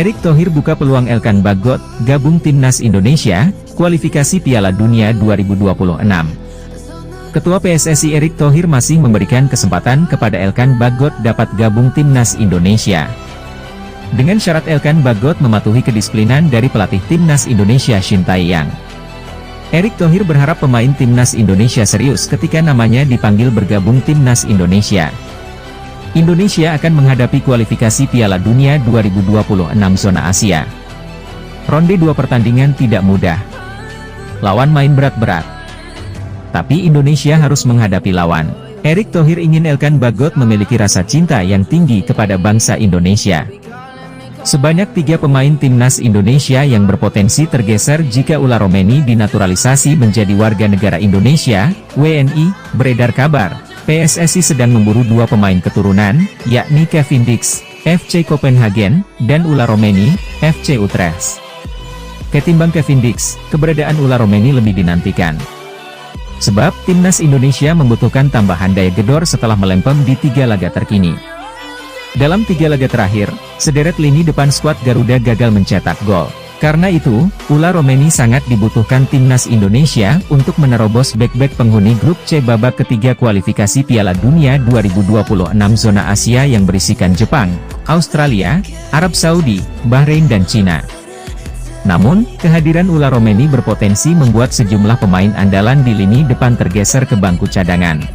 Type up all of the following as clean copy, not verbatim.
Erick Thohir buka peluang Elkan Bagot gabung Timnas Indonesia, kualifikasi Piala Dunia 2026. Ketua PSSI Erick Thohir masih memberikan kesempatan kepada Elkan Bagot dapat gabung Timnas Indonesia. Dengan syarat Elkan Bagot mematuhi kedisiplinan dari pelatih Timnas Indonesia Shin Tae-yong. Erick Thohir berharap pemain Timnas Indonesia serius ketika namanya dipanggil bergabung Timnas Indonesia. Indonesia akan menghadapi kualifikasi Piala Dunia 2026 zona Asia. Ronde 2 pertandingan tidak mudah. Lawan main berat-berat. Tapi Indonesia harus menghadapi lawan. Erick Thohir ingin Elkan Bagot memiliki rasa cinta yang tinggi kepada bangsa Indonesia. Sebanyak 3 pemain Timnas Indonesia yang berpotensi tergeser jika Ula Romeni dinaturalisasi menjadi warga negara Indonesia, WNI, beredar kabar. PSSI sedang memburu 2 pemain keturunan, yakni Kevin Dix, FC Copenhagen, dan Ula Romeni, FC Utrecht. Ketimbang Kevin Dix, keberadaan Ula Romeni lebih dinantikan. Sebab, Timnas Indonesia membutuhkan tambahan daya gedor setelah melempem di 3 laga terkini. Dalam 3 laga terakhir, sederet lini depan skuad Garuda gagal mencetak gol. Karena itu, Ula Romeni sangat dibutuhkan Timnas Indonesia untuk menerobos bek-bek penghuni grup C babak ketiga kualifikasi Piala Dunia 2026 zona Asia yang berisikan Jepang, Australia, Arab Saudi, Bahrain dan Cina. Namun, kehadiran Ula Romeni berpotensi membuat sejumlah pemain andalan di lini depan tergeser ke bangku cadangan.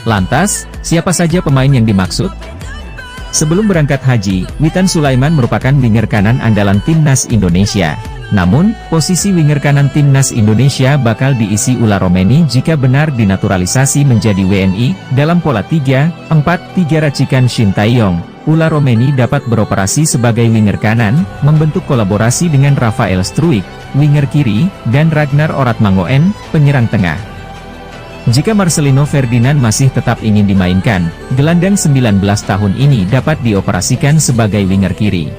Lantas, siapa saja pemain yang dimaksud? Sebelum berangkat haji, Witan Sulaiman merupakan winger kanan andalan Timnas Indonesia. Namun, posisi winger kanan Timnas Indonesia bakal diisi Ula Romeni jika benar dinaturalisasi menjadi WNI, dalam pola 3-4-3 racikan Shin Tae-yong. Ula Romeni dapat beroperasi sebagai winger kanan, membentuk kolaborasi dengan Rafael Struijk, winger kiri, dan Ragnar Oratmangoen, penyerang tengah. Jika Marcelino Ferdinand masih tetap ingin dimainkan, gelandang 19 tahun ini dapat dioperasikan sebagai winger kiri.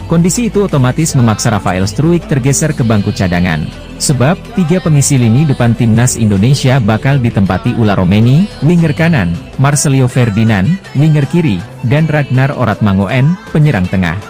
Kondisi itu otomatis memaksa Rafael Struijk tergeser ke bangku cadangan. Sebab, 3 pengisi lini depan Timnas Indonesia bakal ditempati Ula Romeni, winger kanan, Marcelino Ferdinand, winger kiri, dan Ragnar Oratmangoen, penyerang tengah.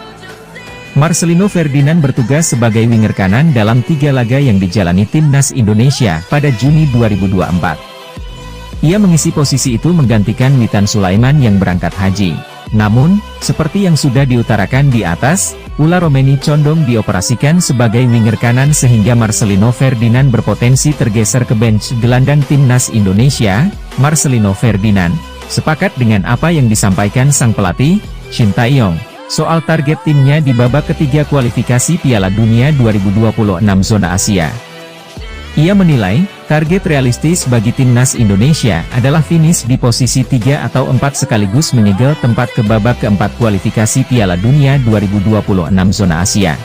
Marcelino Ferdinand bertugas sebagai winger kanan dalam 3 laga yang dijalani Timnas Indonesia pada Juni 2024. Ia mengisi posisi itu menggantikan Witan Sulaiman yang berangkat haji. Namun, seperti yang sudah diutarakan di atas, Ula Romeni condong dioperasikan sebagai winger kanan sehingga Marcelino Ferdinand berpotensi tergeser ke bench gelandang Timnas Indonesia. Marcelino Ferdinand sepakat dengan apa yang disampaikan sang pelatih, Shin Tae-yong, soal target timnya di babak ketiga kualifikasi Piala Dunia 2026 zona Asia. Ia menilai, target realistis bagi Timnas Indonesia adalah finish di posisi 3 atau 4 sekaligus menyegel tempat ke babak keempat kualifikasi Piala Dunia 2026 zona Asia.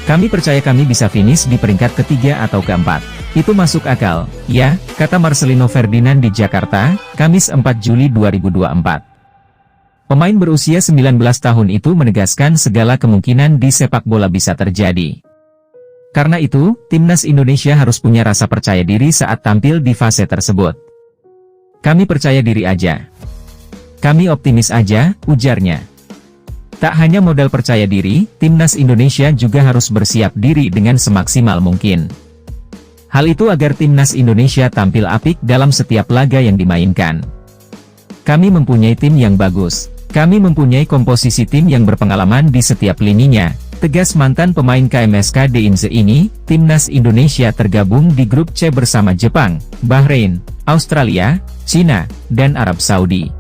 Kami percaya kami bisa finish di peringkat ketiga atau keempat. Itu masuk akal, ya, kata Marcelino Ferdinand di Jakarta, Kamis 4 Juli 2024. Pemain berusia 19 tahun itu menegaskan segala kemungkinan di sepak bola bisa terjadi. Karena itu, Timnas Indonesia harus punya rasa percaya diri saat tampil di fase tersebut. Kami percaya diri aja. Kami optimis aja, ujarnya. Tak hanya modal percaya diri, Timnas Indonesia juga harus bersiap diri dengan semaksimal mungkin. Hal itu agar Timnas Indonesia tampil apik dalam setiap laga yang dimainkan. Kami mempunyai tim yang bagus. Kami mempunyai komposisi tim yang berpengalaman di setiap lininya, tegas mantan pemain KMSK Deinze ini. Timnas Indonesia tergabung di grup C bersama Jepang, Bahrain, Australia, Cina, dan Arab Saudi.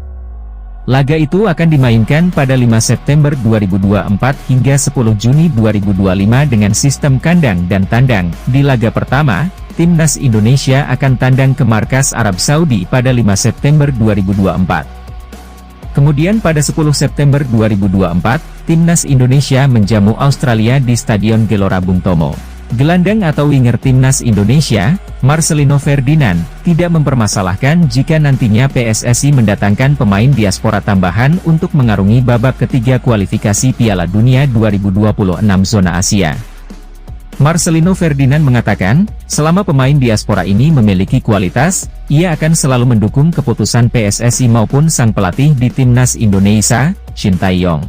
Laga itu akan dimainkan pada 5 September 2024 hingga 10 Juni 2025 dengan sistem kandang dan tandang. Di laga pertama, Timnas Indonesia akan tandang ke markas Arab Saudi pada 5 September 2024. Kemudian pada 10 September 2024, Timnas Indonesia menjamu Australia di Stadion Gelora Bung Tomo. Gelandang atau winger Timnas Indonesia, Marcelino Ferdinand, tidak mempermasalahkan jika nantinya PSSI mendatangkan pemain diaspora tambahan untuk mengarungi babak ketiga kualifikasi Piala Dunia 2026 zona Asia. Marcelino Ferdinand mengatakan, selama pemain diaspora ini memiliki kualitas, ia akan selalu mendukung keputusan PSSI maupun sang pelatih di Timnas Indonesia, Shin Tae-yong.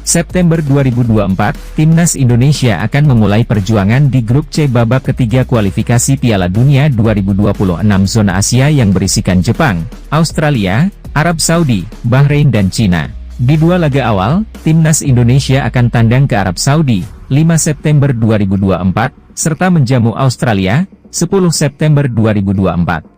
September 2024, Timnas Indonesia akan memulai perjuangan di grup C babak ketiga kualifikasi Piala Dunia 2026 zona Asia yang berisikan Jepang, Australia, Arab Saudi, Bahrain dan Cina. Di dua laga awal, Timnas Indonesia akan tandang ke Arab Saudi, 5 September 2024, serta menjamu Australia, 10 September 2024.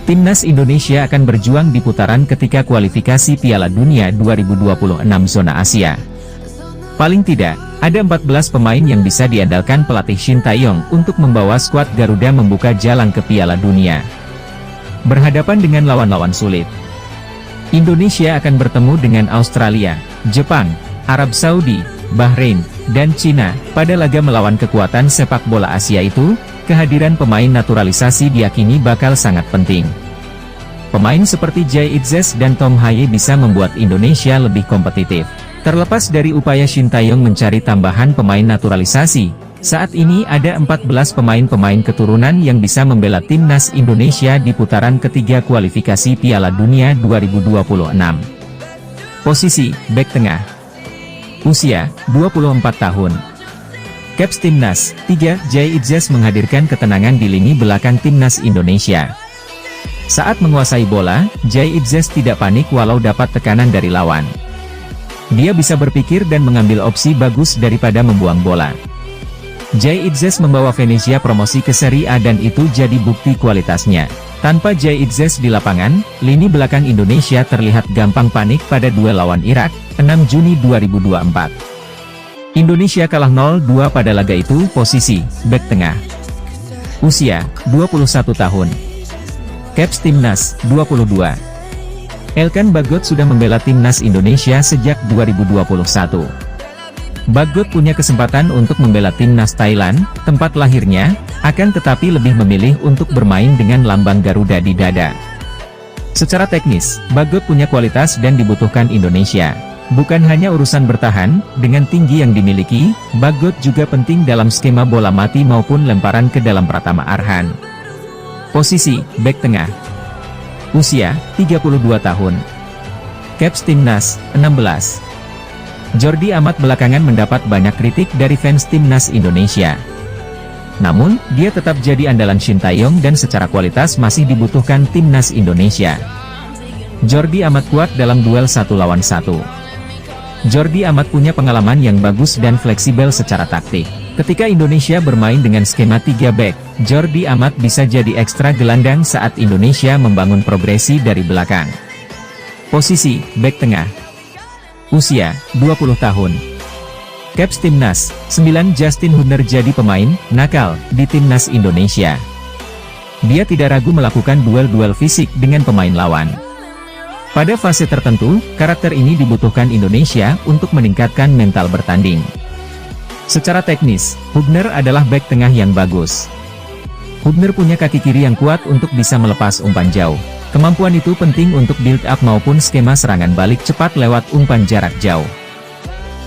Timnas Indonesia akan berjuang di putaran ketika kualifikasi Piala Dunia 2026 zona Asia. Paling tidak, ada 14 pemain yang bisa diandalkan pelatih Shin Tae-yong untuk membawa skuad Garuda membuka jalan ke Piala Dunia. Berhadapan dengan lawan-lawan sulit, Indonesia akan bertemu dengan Australia, Jepang, Arab Saudi, Bahrain, dan Cina. Pada laga melawan kekuatan sepak bola Asia itu, kehadiran pemain naturalisasi diyakini bakal sangat penting. Pemain seperti Jay Itzes dan Tom Haye bisa membuat Indonesia lebih kompetitif. Terlepas dari upaya Shin Tae-yong mencari tambahan pemain naturalisasi, saat ini ada 14 pemain-pemain keturunan yang bisa membela Timnas Indonesia di putaran ketiga kualifikasi Piala Dunia 2026. Posisi, bek tengah. Usia, 24 tahun. Caps Timnas, 3, Jay Itzes menghadirkan ketenangan di lini belakang Timnas Indonesia. Saat menguasai bola, Jay Itzes tidak panik walau dapat tekanan dari lawan. Dia bisa berpikir dan mengambil opsi bagus daripada membuang bola. Jay Itzes membawa Venezia promosi ke Serie A dan itu jadi bukti kualitasnya. Tanpa Jay Itzes di lapangan, lini belakang Indonesia terlihat gampang panik pada duel lawan Irak, 6 Juni 2024. Indonesia kalah 0-2 pada laga itu. Posisi, bek tengah. Usia, 21 tahun. Caps Timnas, 22. Elkan Bagot sudah membela Timnas Indonesia sejak 2021. Bagot punya kesempatan untuk membela Timnas Thailand, tempat lahirnya, akan tetapi lebih memilih untuk bermain dengan lambang Garuda di dada. Secara teknis, Bagot punya kualitas dan dibutuhkan Indonesia. Bukan hanya urusan bertahan, dengan tinggi yang dimiliki, Bagot juga penting dalam skema bola mati maupun lemparan ke dalam Pratama Arhan. Posisi, bek tengah. Usia, 32 tahun. Caps Timnas, 16. Jordi Amat belakangan mendapat banyak kritik dari fans Timnas Indonesia. Namun, dia tetap jadi andalan Shin Tae-yong dan secara kualitas masih dibutuhkan Timnas Indonesia. Jordi Amat kuat dalam duel 1 lawan 1. Jordi Amat punya pengalaman yang bagus dan fleksibel secara taktik. Ketika Indonesia bermain dengan skema 3 back, Jordi Amat bisa jadi ekstra gelandang saat Indonesia membangun progresi dari belakang. Posisi, bek tengah. Usia, 20 tahun. Caps Timnas, 9, Justin Hubner jadi pemain nakal di Timnas Indonesia. Dia tidak ragu melakukan duel-duel fisik dengan pemain lawan. Pada fase tertentu, karakter ini dibutuhkan Indonesia untuk meningkatkan mental bertanding. Secara teknis, Hubner adalah bek tengah yang bagus. Hubner punya kaki kiri yang kuat untuk bisa melepas umpan jauh. Kemampuan itu penting untuk build up maupun skema serangan balik cepat lewat umpan jarak jauh.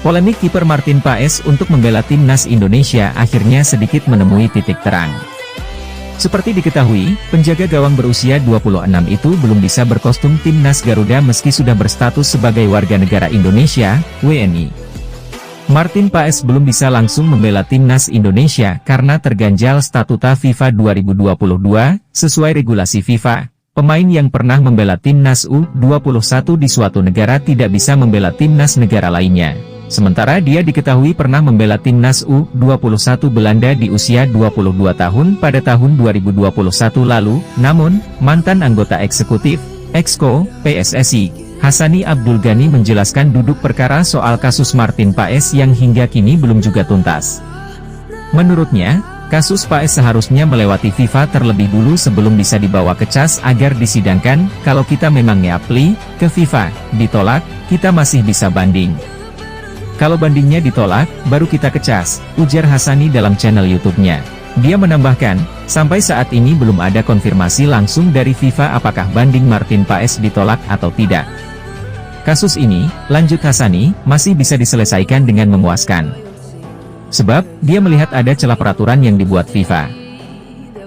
Polemik kiper Martin Paes untuk membela Timnas Indonesia akhirnya sedikit menemui titik terang. Seperti diketahui, penjaga gawang berusia 26 itu belum bisa berkostum Timnas Garuda meski sudah berstatus sebagai warga negara Indonesia, WNI. Martin Paes belum bisa langsung membela Timnas Indonesia karena terganjal statuta FIFA 2022, sesuai regulasi FIFA. Pemain yang pernah membela Timnas U21 di suatu negara tidak bisa membela Timnas negara lainnya. Sementara dia diketahui pernah membela Timnas U21 Belanda di usia 22 tahun pada tahun 2021 lalu, namun, mantan anggota eksekutif, Exco, PSSI, Hassani Abdul Ghani menjelaskan duduk perkara soal kasus Martin Paes yang hingga kini belum juga tuntas. Menurutnya, Kasus Paes seharusnya melewati FIFA terlebih dulu sebelum bisa dibawa ke CAS agar disidangkan. Kalau kita memang nge-apply ke FIFA, ditolak, kita masih bisa banding. Kalau bandingnya ditolak, baru kita ke CAS, ujar Hasani dalam channel YouTube-nya. Dia menambahkan, sampai saat ini belum ada konfirmasi langsung dari FIFA apakah banding Martin Paes ditolak atau tidak. Kasus ini, lanjut Hasani, masih bisa diselesaikan dengan memuaskan. Sebab, dia melihat ada celah peraturan yang dibuat FIFA.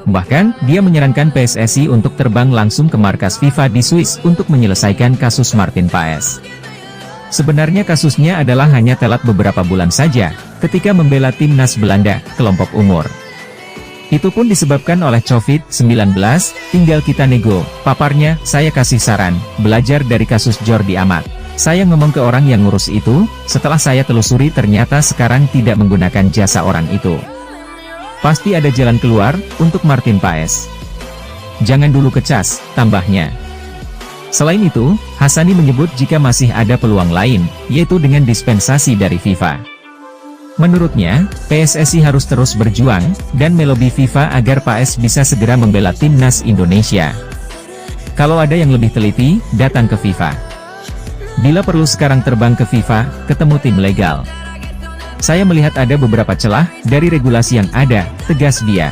Bahkan, dia menyarankan PSSI untuk terbang langsung ke markas FIFA di Swiss untuk menyelesaikan kasus Martin Paes. Sebenarnya kasusnya adalah hanya telat beberapa bulan saja, ketika membela timnas Belanda, kelompok umur. Itu pun disebabkan oleh COVID-19, tinggal kita nego, paparnya, saya kasih saran, belajar dari kasus Jordi Amat. Saya ngomong ke orang yang ngurus itu, setelah saya telusuri ternyata sekarang tidak menggunakan jasa orang itu. Pasti ada jalan keluar, untuk Martin Paes. Jangan dulu ke CAS, tambahnya. Selain itu, Hasani menyebut jika masih ada peluang lain, yaitu dengan dispensasi dari FIFA. Menurutnya, PSSI harus terus berjuang, dan melobi FIFA agar Paes bisa segera membela timnas Indonesia. Kalau ada yang lebih teliti, datang ke FIFA. Bila perlu sekarang terbang ke FIFA, ketemu tim legal. Saya melihat ada beberapa celah, dari regulasi yang ada, tegas dia.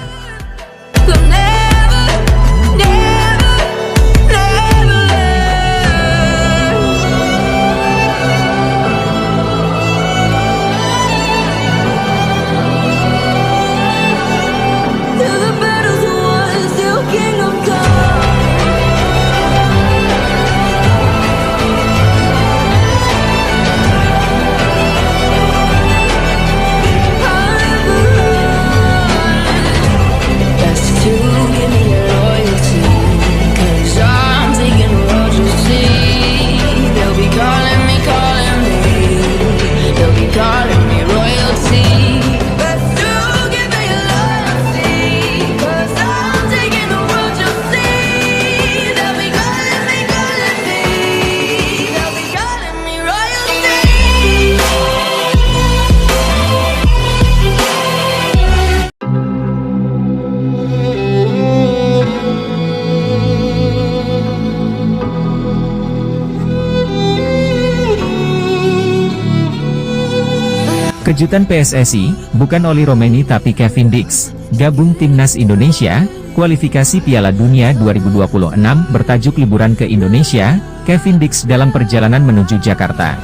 Kejutan PSSI, bukan Oli Romeni tapi Kevin Dix, gabung timnas Indonesia, kualifikasi Piala Dunia 2026 bertajuk liburan ke Indonesia, Kevin Dix dalam perjalanan menuju Jakarta.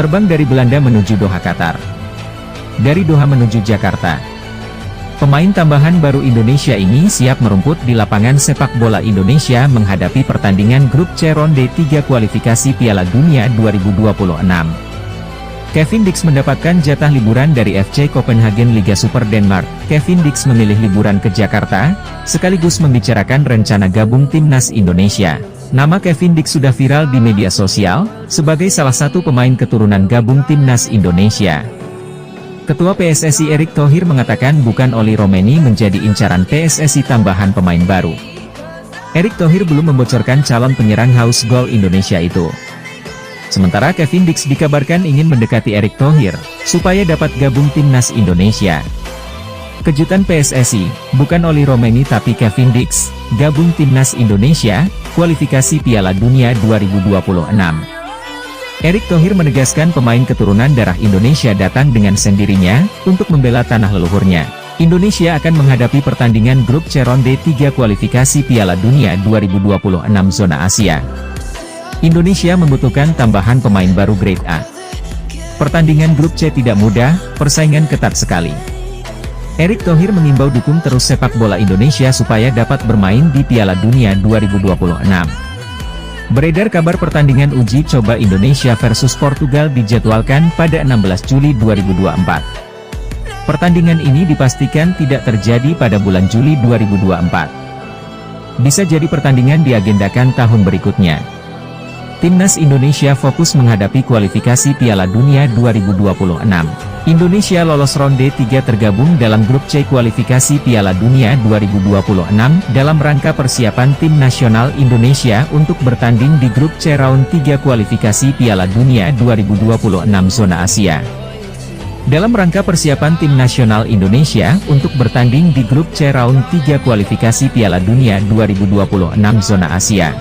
Terbang dari Belanda menuju Doha, Qatar. Dari Doha menuju Jakarta. Pemain tambahan baru Indonesia ini siap merumput di lapangan sepak bola Indonesia menghadapi pertandingan grup C ronde 3 kualifikasi Piala Dunia 2026. Kevin Dix mendapatkan jatah liburan dari FC Copenhagen Liga Super Denmark. Kevin Dix memilih liburan ke Jakarta, sekaligus membicarakan rencana gabung timnas Indonesia. Nama Kevin Dix sudah viral di media sosial, sebagai salah satu pemain keturunan gabung timnas Indonesia. Ketua PSSI Erick Thohir mengatakan bukan Oli Romeni menjadi incaran PSSI tambahan pemain baru. Erick Thohir belum membocorkan calon penyerang haus gol Indonesia itu. Sementara Kevin Dix dikabarkan ingin mendekati Erick Thohir, supaya dapat gabung timnas Indonesia. Kejutan PSSI, bukan Oli Romeni tapi Kevin Dix, gabung timnas Indonesia, kualifikasi Piala Dunia 2026. Erick Thohir menegaskan pemain keturunan darah Indonesia datang dengan sendirinya, untuk membela tanah leluhurnya. Indonesia akan menghadapi pertandingan grup C ronde 3 kualifikasi Piala Dunia 2026 zona Asia. Indonesia membutuhkan tambahan pemain baru grade A. Pertandingan grup C tidak mudah, persaingan ketat sekali. Erick Thohir mengimbau dukung terus sepak bola Indonesia supaya dapat bermain di Piala Dunia 2026. Beredar kabar pertandingan uji coba Indonesia versus Portugal dijadwalkan pada 16 Juli 2024. Pertandingan ini dipastikan tidak terjadi pada bulan Juli 2024. Bisa jadi pertandingan diagendakan tahun berikutnya. Timnas Indonesia fokus menghadapi kualifikasi Piala Dunia 2026. Indonesia lolos ronde 3 tergabung dalam grup C kualifikasi Piala Dunia 2026 dalam rangka persiapan tim nasional Indonesia untuk bertanding di grup C round 3 kualifikasi Piala Dunia 2026 zona Asia. Dalam rangka persiapan tim nasional Indonesia untuk bertanding di grup C round 3 kualifikasi Piala Dunia 2026 zona Asia.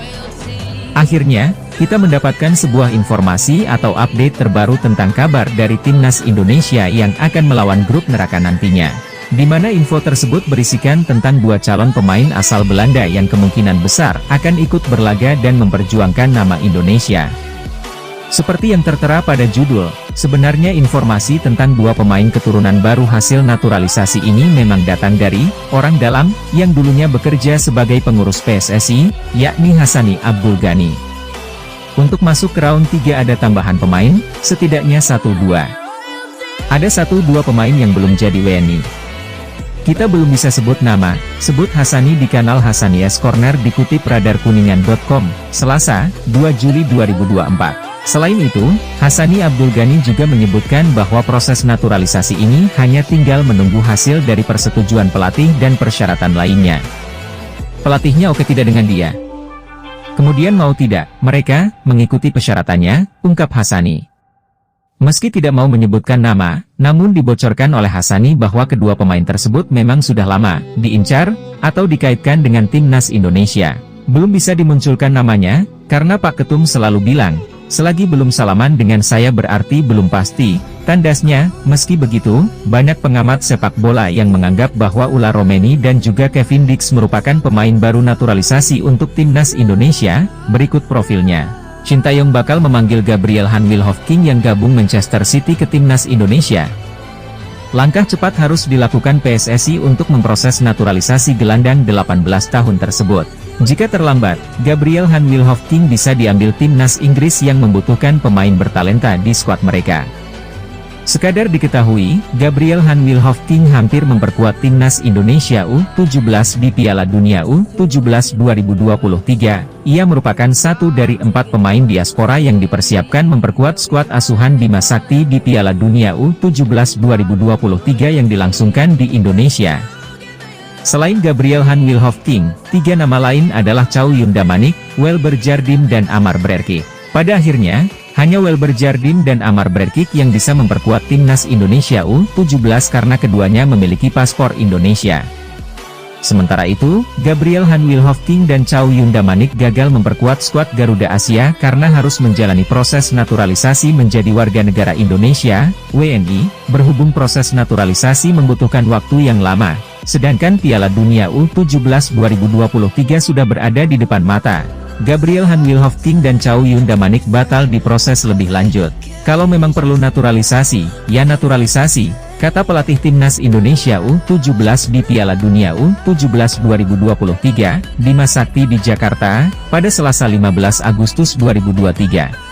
Akhirnya, kita mendapatkan sebuah informasi atau update terbaru tentang kabar dari timnas Indonesia yang akan melawan grup neraka nantinya. Di mana info tersebut berisikan tentang dua calon pemain asal Belanda yang kemungkinan besar akan ikut berlaga dan memperjuangkan nama Indonesia. Seperti yang tertera pada judul, sebenarnya informasi tentang dua pemain keturunan baru hasil naturalisasi ini memang datang dari orang dalam yang dulunya bekerja sebagai pengurus PSSI, yakni Hassani Abdul Ghani. Untuk masuk ke round 3 ada tambahan pemain, setidaknya 1-2. Ada 1-2 pemain yang belum jadi WNI. Kita belum bisa sebut nama, sebut Hassani di kanal Hassanias Corner dikutip radarkuningan.com, Selasa, 2 Juli 2024. Selain itu, Hassani Abdul Ghani juga menyebutkan bahwa proses naturalisasi ini hanya tinggal menunggu hasil dari persetujuan pelatih dan persyaratan lainnya. Pelatihnya oke tidak dengan dia? Kemudian mau tidak, mereka mengikuti persyaratannya, ungkap Hassani. Meski tidak mau menyebutkan nama, namun dibocorkan oleh Hassani bahwa kedua pemain tersebut memang sudah lama diincar atau dikaitkan dengan timnas Indonesia. Belum bisa dimunculkan namanya, karena Pak Ketum selalu bilang, selagi belum salaman dengan saya berarti belum pasti, tandasnya. Meski begitu, banyak pengamat sepak bola yang menganggap bahwa Ulla Romeni dan juga Kevin Dix merupakan pemain baru naturalisasi untuk timnas Indonesia. Berikut profilnya. Sintayong bakal memanggil Gabriel Hanwilhoff-King yang gabung Manchester City ke timnas Indonesia. Langkah cepat harus dilakukan PSSI untuk memproses naturalisasi gelandang 18 tahun tersebut. Jika terlambat, Gabriel Hanwilhoff-King bisa diambil timnas Inggris yang membutuhkan pemain bertalenta di skuad mereka. Sekadar diketahui, Gabriel Hanwilhoff-King hampir memperkuat timnas Indonesia U17 di Piala Dunia U17 2023. Ia merupakan satu dari 4 pemain diaspora yang dipersiapkan memperkuat skuad asuhan Bima Sakti di Piala Dunia U17 2023 yang dilangsungkan di Indonesia. Selain Gabriel Hanwilhoff-King, 3 nama lain adalah Chow Yun Damanik, Welber Jardim dan Amar Brerkik. Pada akhirnya, hanya Welber Jardim dan Amar Brerkik yang bisa memperkuat timnas Indonesia U17 karena keduanya memiliki paspor Indonesia. Sementara itu, Gabriel Hanwilhoff-King dan Chow Yun Damanik gagal memperkuat skuad Garuda Asia karena harus menjalani proses naturalisasi menjadi warga negara Indonesia, WNI, berhubung proses naturalisasi membutuhkan waktu yang lama. Sedangkan Piala Dunia U17 2023 sudah berada di depan mata. Gabriel Hanwilhoff-King dan Chow Yun Damanik batal diproses lebih lanjut. Kalau memang perlu naturalisasi, ya naturalisasi, kata pelatih timnas Indonesia U17 di Piala Dunia U17 2023, Bima Sakti di Jakarta, pada Selasa 15 Agustus 2023.